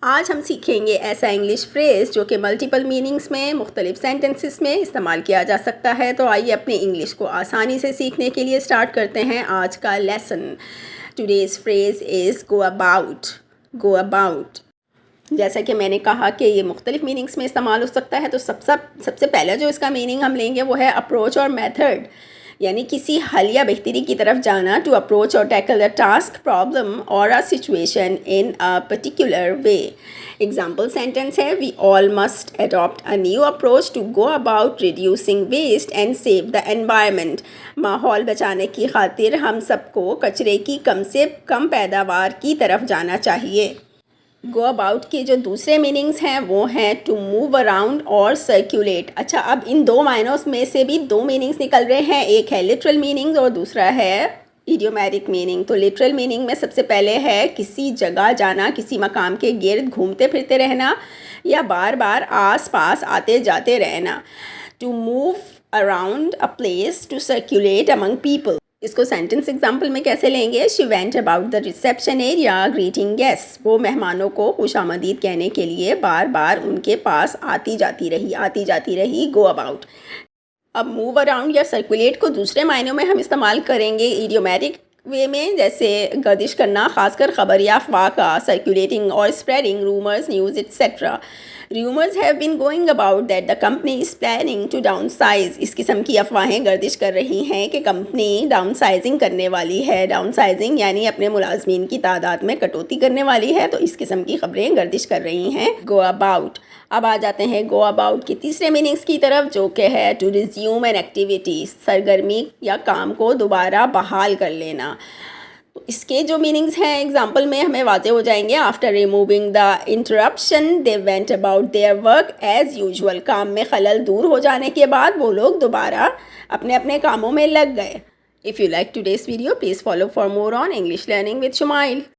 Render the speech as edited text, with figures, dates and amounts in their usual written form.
आज हम सीखेंगे ऐसा इंग्लिश फ्रेज़ जो कि मल्टीपल मीनिंग्स में मुख्तलिफ सेंटेंसेस में इस्तेमाल किया जा सकता है। तो आइए अपनी इंग्लिश को आसानी से सीखने के लिए स्टार्ट करते हैं आज का lesson. Today's phrase is go about. Go about जैसा कि मैंने कहा कि ये मुख्तलिफ मीनिंग्स में इस्तेमाल हो सकता है। तो सबसे पहला जो इसका मीनिंग हम लेंगे वो है अप्रोच और मेथड, यानी किसी हल या बेहतरी की तरफ जाना। To approach or tackle a task, problem or a situation in a particular way. Example sentence है, we all must adopt a new approach to go about reducing waste and save the environment. माहौल बचाने की खातिर हम सबको कचरे की कम से कम पैदावार की तरफ जाना चाहिए। गो अबाउट के जो दूसरे मीनिंग्स हैं वो हैं टू मूव अराउंड और सर्कुलेट। अच्छा, अब इन दो मायनों में से भी दो मीनिंग्स निकल रहे हैं, एक है लिटरल मीनिंग और दूसरा है इडियोमैटिक मीनिंग। तो लिटरल मीनिंग में सबसे पहले है किसी जगह जाना, किसी मकाम के गिर्द घूमते फिरते रहना या बार बार आस पास आते जाते रहना। To move around a place, to circulate among people. इसको सेंटेंस एग्जाम्पल में कैसे लेंगे? She went about the reception area greeting guest. वो मेहमानों को खुशामदीद कहने के लिए बार बार उनके पास आती जाती रही। Go about. अब मूव अराउंड या सर्कुलेट को दूसरे मायनों में हम इस्तेमाल करेंगे इडियोमैटिक वे में, जैसे गर्दिश करना, खासकर खबर या अफवाह का। सर्कुलेटिंग और spreading rumours, news etcetera. Rumours have been going about that the company is planning to downsize. इस किस्म की अफवाहें गर्दिश कर रही हैं कि कंपनी डाउन साइजिंग करने वाली है। डाउन साइजिंग यानी अपने मुलाजमीन की तादाद में कटौती करने वाली है। तो इस किस्म की खबरें गर्दिश कर रही हैं। Go about. अब आ जाते हैं गो अबाउट की तीसरे मीनिंग्स की तरफ, जो कि है टू रिज्यूम एन एक्टिविटी। सरगर्मी या काम को दोबारा बहाल कर लेना। तो इसके जो मीनिंग्स हैं एग्जाम्पल में हमें वाज़े हो जाएंगे। After removing the interruption they went about their work as usual. काम में खलल दूर हो जाने के बाद वो लोग दोबारा अपने अपने कामों में लग गए। If you like today's video, please follow for more on English learning with Shumail.